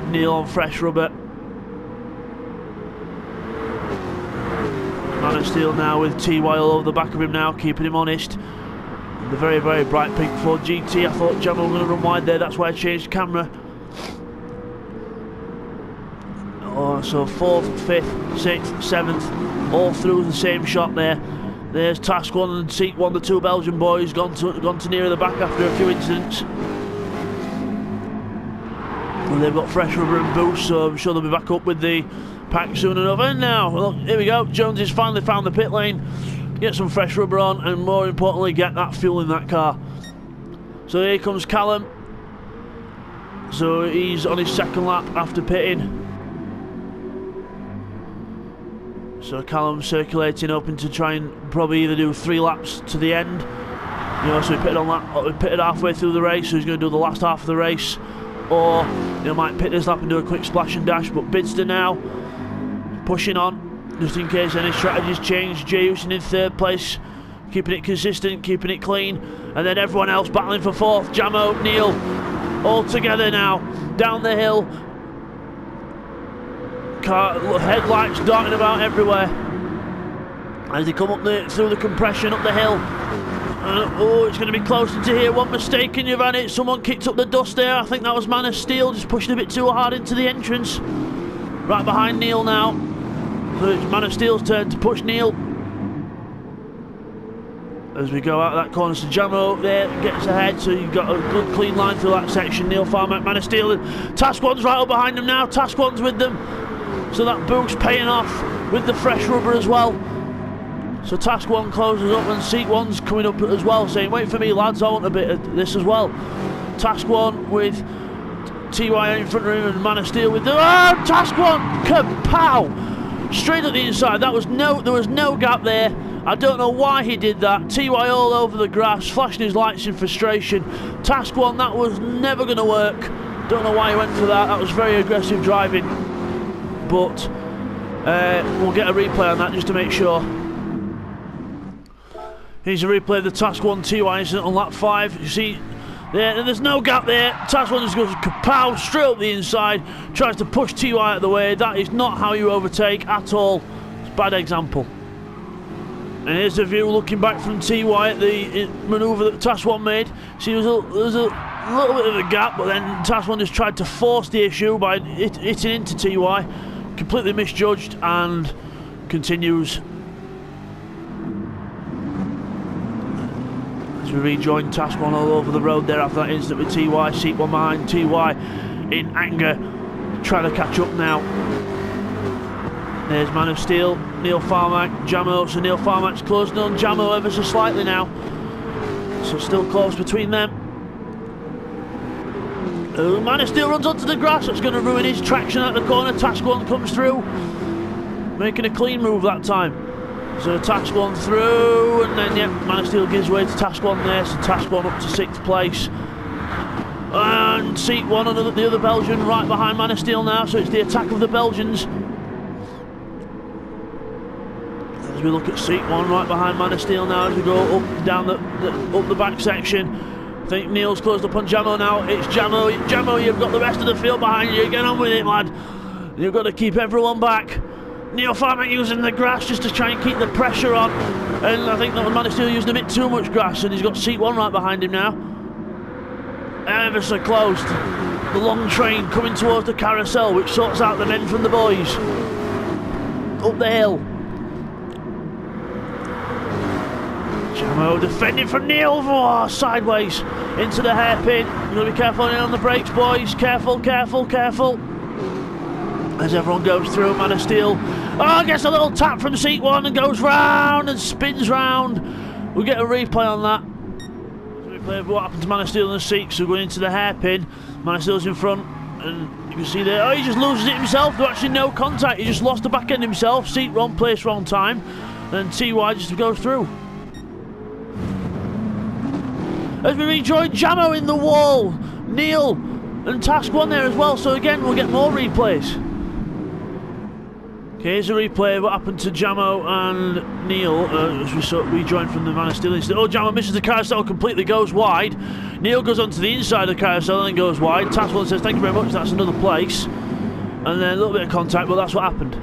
Neil on fresh rubber. Man of Steel now with TY all over the back of him now, keeping him honest. The very, very bright pink Ford GT. I thought Jammer was going to run wide there, that's why I changed camera. Oh, so 4th, 5th, 6th, 7th, all through the same shot there. There's Task 1 and Seat 1, the two Belgian boys, gone to nearer the back after a few incidents. And they've got fresh rubber and boost, so I'm sure they'll be back up with the pack soon enough. And now, look, here we go. Jones has finally found the pit lane. Get some fresh rubber on, and more importantly, get that fuel in that car. So here comes Callum. So he's on his second lap after pitting. So Callum circulating hoping to try and probably either do 3 laps to the end. You know, so we pitted halfway through the race, so he's going to do the last half of the race. Or, you know, might pit this lap and do a quick splash and dash. But Bidster now, pushing on, just in case any strategies change. Jay Houston in 3rd place, keeping it consistent, keeping it clean. And then everyone else battling for 4th. Jamo, Neil, all together now, down the hill. Car headlights darting about everywhere as they come up through the compression up the hill. Oh, it's going to be closer to here. One mistake and you've had it. Someone kicked up the dust there. I think that was Man of Steel, just pushing a bit too hard into the entrance. Right behind Neil now. So it's Man of Steel's turn to push Neil. As we go out of that corner, so Jamo there gets ahead, so you've got a good clean line through that section. Neil Farmer, Man of Steel, and Task 1's right up behind them now. Task 1's with them. So that boost paying off with the fresh rubber as well. So Task 1 closes up and Seat 1's coming up as well, saying, wait for me lads, I want a bit of this as well. Task 1 with TY in front of him and Man of Steel with the... Oh, Task 1! Kapow! Straight at the inside. There was no gap there. I don't know why he did that. TY all over the grass, flashing his lights in frustration. Task 1, that was never going to work. Don't know why he went for that. That was very aggressive driving. But we'll get a replay on that just to make sure. Here's a replay of the Task 1 TY incident on lap 5. You see there, and there's no gap there. Task 1 just goes kapow straight up the inside, tries to push TY out of the way. That is not how you overtake at all. It's a bad example. And here's the view looking back from TY at the manoeuvre that Task 1 made. See, there's a little bit of a gap, but then Task 1 just tried to force the issue by hitting into TY. Completely misjudged and continues. As we rejoin Task 1 all over the road there after that incident with TY. Seat 1 behind TY in anger, trying to catch up now. There's Man of Steel, Neil Farmack, Jamo. So Neil Farmack's closing on Jamo ever so slightly now. So still close between them. Man of Steel runs onto the grass. That's going to ruin his traction at the corner. Task 1 comes through, making a clean move that time. So Task 1 through, and then yeah, Man of Steel gives way to Task 1 there. So Task 1 up to 6th place. And Seat 1, the other Belgian, right behind Man of Steel now. So it's the attack of the Belgians. As we look at Seat 1 right behind Man of Steel now, as we go up down up the back section. I think Neil's closed up on Jamo now. It's Jamo. Jamo, you've got the rest of the field behind you. Get on with it, lad. You've got to keep everyone back. Neil Farmer using the grass just to try and keep the pressure on. And I think that Man of Steel using a bit too much grass, and he's got Seat 1 right behind him now. Ever so close. The long train coming towards the carousel, which sorts out the men from the boys. Up the hill. Jamo defending from Neil. Oh, sideways into the hairpin. You've got to be careful on the brakes, boys. Careful, careful, careful. As everyone goes through, Man of Steel. Oh, gets a little tap from Seat 1 and goes round and spins round. We'll get a replay on that. Replay of what happened to Man of Steel and the Seat. So going into the hairpin. Man of Steel's in front. And you can see there, oh, he just loses it himself. There's actually no contact. He just lost the back end himself. Seat wrong place, wrong time. And TY just goes through. As we rejoin Jamo in the wall. Neil and Task 1 there as well. So again, we'll get more replays. Okay, here's a replay of what happened to Jamo and Neil as we rejoin from the Man of Steel incident. Oh, Jamo misses the carousel completely, goes wide. Neil goes onto the inside of the carousel and then goes wide. Task 1 says, thank you very much, that's another place. And then a little bit of contact, but that's what happened.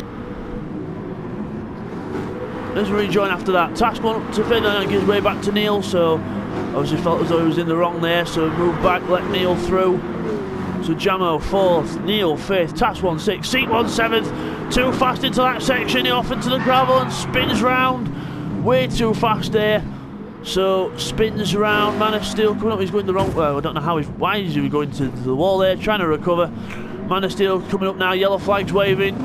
As we rejoin after that, Task 1 up to 5th and then gives way back to Neil, so obviously felt as though he was in the wrong there, so moved back, let Neil through. So Jamo 4th, Neil 5th, Task 1 6th, Seat 1 7th. Too fast into that section, he off into the gravel and spins round. Way too fast there. So spins around, Man of Steel coming up, he's going the wrong way. I don't know how why is he going to the wall there, trying to recover. Man of Steel coming up now, yellow flag's waving.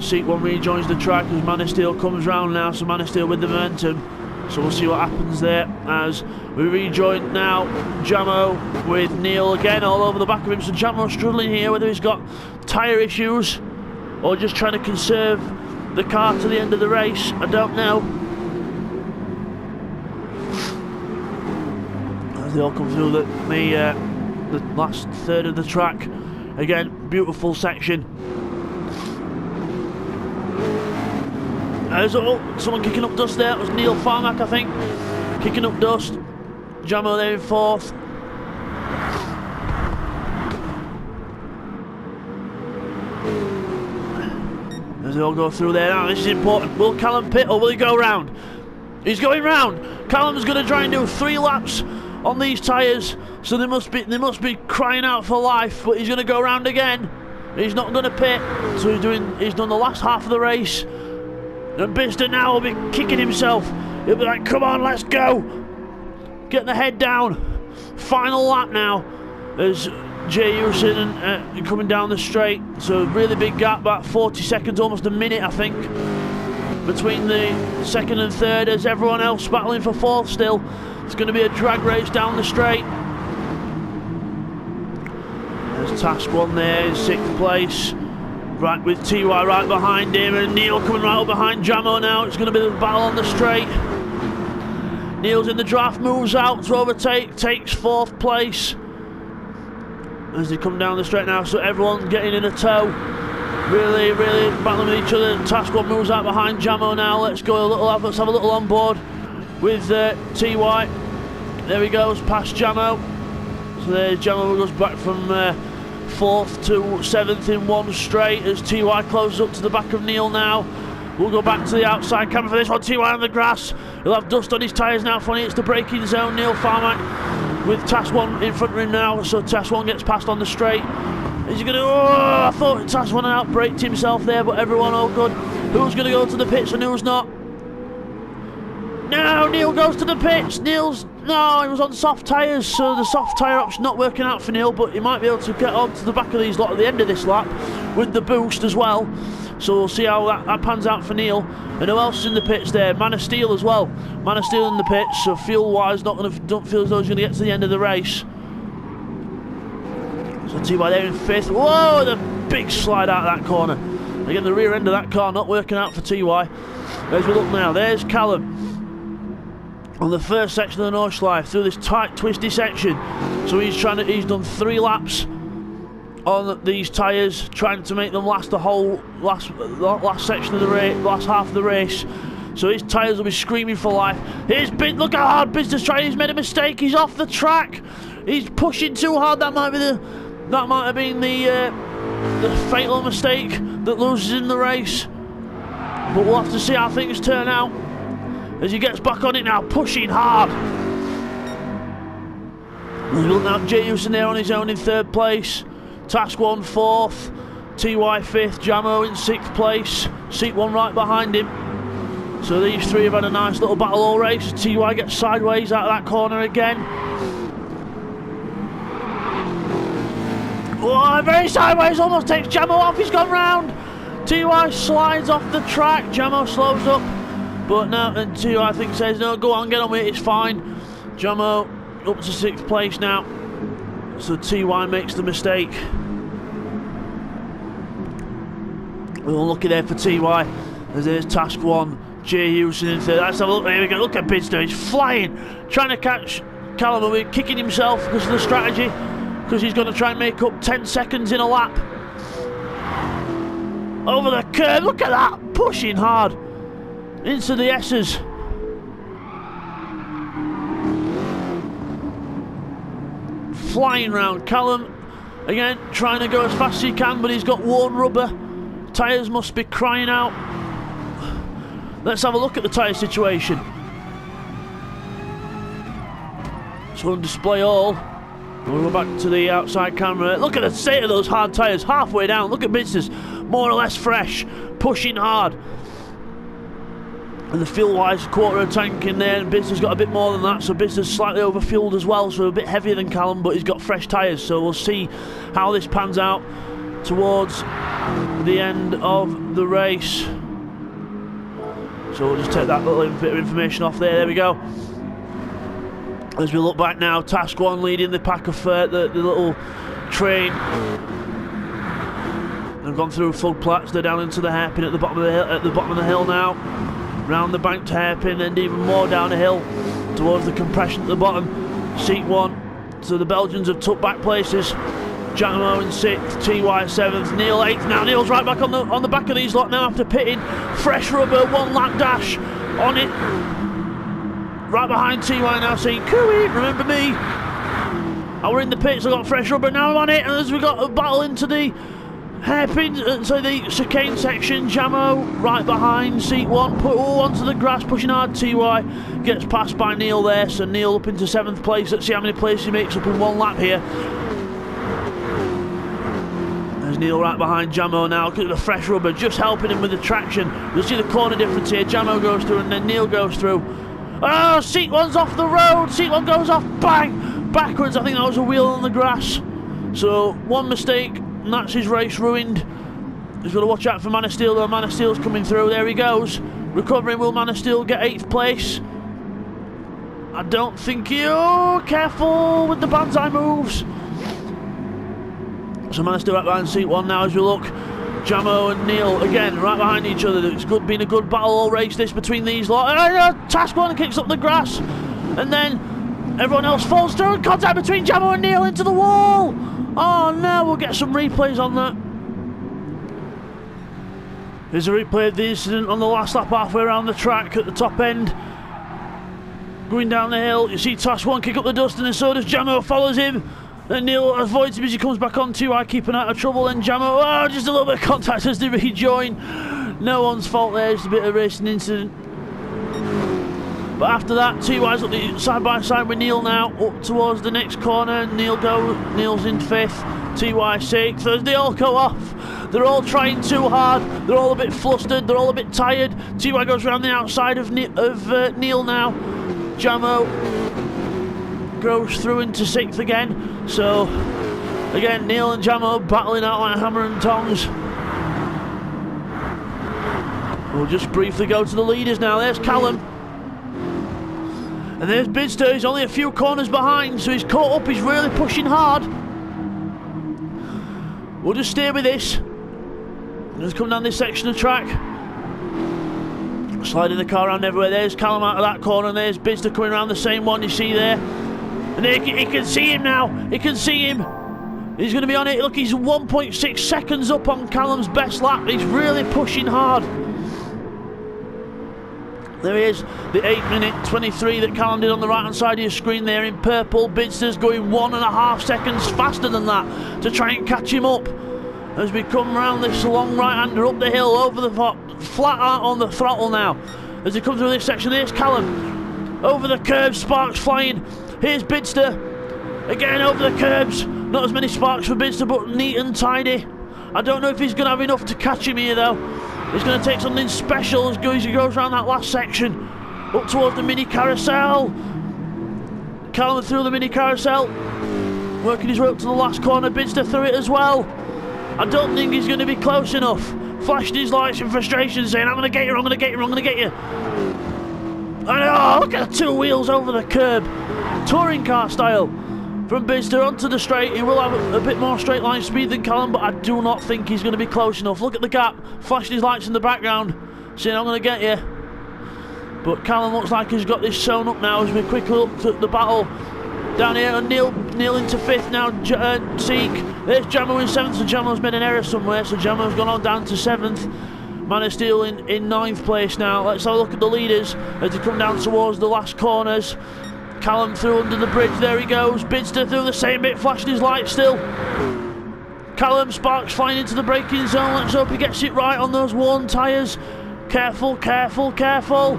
Seat 1 rejoins the track as Man of Steel comes round now, so Man of Steel with the momentum. So we'll see what happens there as we rejoin now Jamo with Neil again all over the back of him. So Jamo struggling here, whether he's got tyre issues or just trying to conserve the car to the end of the race, I don't know. As they all come through the last third of the track. Again, beautiful section. There's someone kicking up dust there. It was Neil Farmack, I think, kicking up dust. Jamo there in 4th. As they all go through there now, this is important. Will Callum pit or will he go round? He's going round. Callum's going to try and do 3 laps on these tyres, so they must be crying out for life. But he's going to go round again. He's not going to pit, so he's done the last half of the race. And Bister now will be kicking himself. He'll be like, come on, let's go. Get the head down. Final lap now as Jay Hewson coming down the straight. So really big gap, about 40 seconds, almost a minute, I think, between the 2nd and 3rd, as everyone else battling for 4th still. It's going to be a drag race down the straight. There's Task 1 there in 6th place. Right, with TY right behind him, and Neil coming right up behind Jamo now. It's going to be the battle on the straight. Neil's in the draft, moves out to overtake, takes 4th place as they come down the straight now. So everyone getting in a tow, really battling with each other. Task 1 moves out behind Jamo now. Let's have a little on board with TY. There he goes, past Jamo. So there's Jamo, goes back from 4th to 7th in 1 straight as TY closes up to the back of Neil now. We'll go back to the outside camera for this one. TY on the grass. He'll have dust on his tyres now for when he hits the braking zone. Neil Farmack with Task 1 in front of him now. So Task 1 gets past on the straight. Is he going to... Oh, I thought Task 1 outbraked himself there, but everyone all good. Who's going to go to the pits and who's not? No, Neil goes to the pits. No, he was on soft tyres, so the soft tyre option not working out for Neil, but he might be able to get onto the back of these lot at the end of this lap with the boost as well. So we'll see how that pans out for Neil. And who else is in the pits there? Man of Steel as well. Man of Steel in the pits, so fuel-wise, don't feel as though he's going to get to the end of the race. So TY there in 5th. Whoa, the big slide out of that corner. Again, the rear end of that car not working out for TY. As we look now, there's Callum on the first section of the Nordschleife through this tight, twisty section. So he's done 3 laps on these tyres, trying to make them last the whole last section of the race, last half of the race. So his tyres will be screaming for life. Here's Bid, look how hard Bid's trying. He's made a mistake. He's off the track. He's pushing too hard. That might have been the fatal mistake that loses in the race. But we'll have to see how things turn out as he gets back on it now, pushing hard. Look now, Jay Hewson there on his own in 3rd place. Task 1 4th, TY 5th, Jamo in 6th place, Seat 1 right behind him. So these 3 have had a nice little battle all race. TY gets sideways out of that corner again. Oh, very sideways, almost takes Jamo off, he's gone round. TY slides off the track, Jamo slows up. But now, and TY I think says, no, go on, get on with it, it's fine. Jamo up to 6th place now. So TY makes the mistake. Unlucky there for TY. As there's Task 1, Jay Hewson in 3rd. Let's have a look, there we go, look at Bidster, he's flying. Trying to catch Callum away, kicking himself because of the strategy. Because he's going to try and make up 10 seconds in a lap. Over the curve, look at that, pushing hard into the S's. Flying round. Callum again trying to go as fast as he can, but he's got worn rubber. Tyres must be crying out. Let's have a look at the tyre situation. So on display all. We'll go back to the outside camera. Look at the state of those hard tyres. Halfway down. Look at Bidster's. More or less fresh. Pushing hard. And the fuel-wise, quarter of a tank in there. And Bidster's got a bit more than that. So Bidster's slightly overfueled as well. So a bit heavier than Callum. But he's got fresh tyres. So we'll see how this pans out towards the end of the race. So we'll just take that little bit of information off there. There we go. As we look back now, Task 1 leading the pack of the little train. They've gone through Floodplats. They're down into the hairpin at the bottom of the hill now. Round the bank to hairpin and even more down the hill towards the compression at the bottom. Seat 1. So the Belgians have took back places. Jamo in 6th, TY 7th, Neil 8th. Now Neil's right back on the back of these lot now after pitting. Fresh rubber, 1 lap dash on it. Right behind TY now saying, "Cooey, remember me? I were in the pits, I got fresh rubber, now I'm on it." And as we got a battle into the hairpin, so the chicane section, Jamo right behind seat 1, put all onto the grass, pushing hard. TY gets passed by Neil there, so Neil up into 7th place. Let's see how many places he makes up in 1 lap here. There's Neil right behind Jamo now. Look at the fresh rubber, just helping him with the traction. You'll see the corner difference here. Jamo goes through and then Neil goes through. Oh, seat 1's off the road. Seat 1 goes off, bang! Backwards, I think that was a wheel on the grass. So, 1 mistake, and that's his race ruined. He's got to watch out for Man of Steel, though. Man of Steel's coming through. There he goes. Recovering, will Man of Steel get 8th place? I don't think he... Oh, careful with the banzai moves. So Man of Steel right behind seat 1 now as we look. Jamo and Neil again right behind each other. It's been a good battle all race this between these lot. Task 1 kicks up the grass, and then everyone else falls through. And contact between Jamo and Neil into the wall. Oh no, we'll get some replays on that. There's a replay of the incident on the last lap halfway around the track at the top end. Going down the hill, you see Task 1 kick up the dust, and then so does Jamo, follows him. Then Neil avoids him as he comes back on TY, keeping out of trouble. Then Jamo, just a little bit of contact as they rejoin. No one's fault there, just a bit of a racing incident. But after that, TY's up the side by side with Neil now, up towards the next corner. Neil's in 5th, TY 6th. As they all go off, they're all trying too hard. They're all a bit flustered. They're all a bit tired. TY goes around the outside of Neil now. Jamo goes through into 6th again. So again, Neil and Jamo battling out like hammer and tongs. We'll just briefly go to the leaders now. There's Callum. And there's Bidster. He's only a few corners behind, so he's caught up. He's really pushing hard. We'll just stay with this. Just come down this section of track. Sliding the car around everywhere. There's Callum out of that corner, and there's Bidster coming around the same one you see there. And he can see him now. He can see him. He's going to be on it. Look, he's 1.6 seconds up on Callum's best lap. He's really pushing hard. There he is, the 8:23 that Callum did on the right hand side of your screen there in purple. Bidster's going 1.5 seconds faster than that to try and catch him up. As we come round this long right-hander up the hill, over the flat out on the throttle now. As he comes through this section, there's Callum. Over the curb, sparks flying. Here's Bidster. Again over the curbs. Not as many sparks for Bidster, but neat and tidy. I don't know if he's going to have enough to catch him here, though. He's going to take something special as he goes around that last section. Up towards the mini carousel. Callum through the mini carousel. Working his way up to the last corner. Bidster through it as well. I don't think he's going to be close enough. Flashed his lights in frustration, saying, "I'm going to get you, I'm going to get you, I'm going to get you." And oh, look at the 2 wheels over the curb. Touring car style. From Bidster onto the straight. He will have a bit more straight line speed than Callum, but I do not think he's going to be close enough. Look at the gap. Flashing his lights in the background, saying, "I'm going to get you." But Callum looks like he's got this sewn up now as we quickly look at the battle. Down here, and Neil into 5th now. Seek. There's Jamo in 7th, so Jamo's made an error somewhere, so Jamo's gone on down to 7th. Man of Steel in 9th place now. Let's have a look at the leaders as they come down towards the last corners. Callum through under the bridge, there he goes. Bidster through the same bit, flashing his light still. Callum, sparks flying into the braking zone. Let's hope he gets it right on those worn tyres. Careful, careful, careful.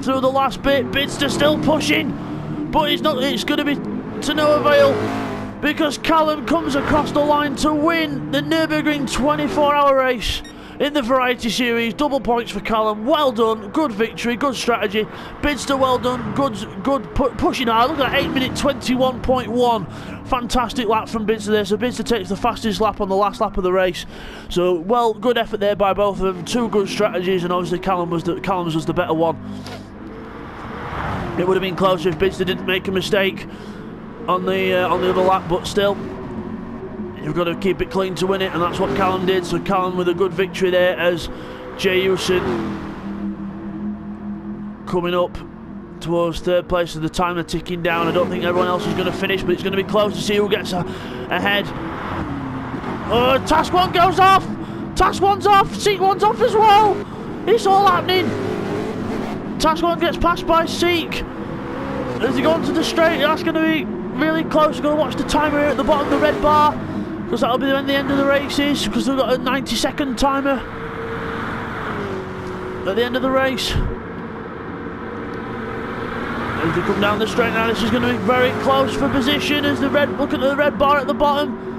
Through the last bit, Bidster still pushing. But it's not. It's going to be to no avail, because Callum comes across the line to win the Nurburgring 24-hour race in the Variety Series. Double points for Callum. Well done. Good victory. Good strategy. Bidster, well done. Good pushing hard. Look at that, 8 minute 21.1. Fantastic lap from Bidster there. So Bidster takes the fastest lap on the last lap of the race. So, well, good effort there by both of them. Two good strategies, and obviously Callum's was the better one. It would have been closer if Bidster didn't make a mistake on the other lap, but still, you've got to keep it clean to win it, and that's what Callum did. So Callum with a good victory there, as Jay Hewson coming up towards third place with the timer ticking down. I don't think everyone else is going to finish, but it's going to be close to see who gets ahead. Oh, Task 1 goes off! Task 1's off! Seat 1's off as well! It's all happening! Task 1 gets passed by Seek. As they go onto the straight, that's going to be really close. We're going to watch the timer here at the bottom of the red bar, because that'll be when the end of the race is, because they've got a 90-second timer at the end of the race. As they come down the straight now, this is going to be very close for position. As look at the red bar at the bottom.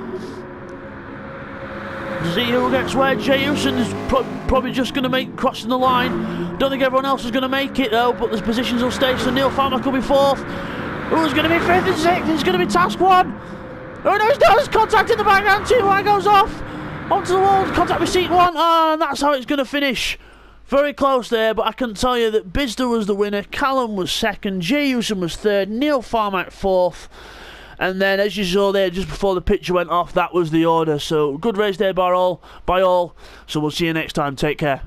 See who gets where. Jay Hewson is probably just going to make crossing the line. Don't think everyone else is going to make it though, but the positions will stay. So Neil Farmer could be fourth. Who's going to be fifth and sixth? It's going to be Task 1. Oh no, there's contact in the background. T1 goes off onto the wall. Contact with Seat 1. And that's how it's going to finish. Very close there, but I can tell you that Bidster was the winner. Callum was second. Jay Hewson was third. Neil Farmer fourth. And then, as you saw there, just before the picture went off, that was the order. So, good race there by all. So, we'll see you next time. Take care.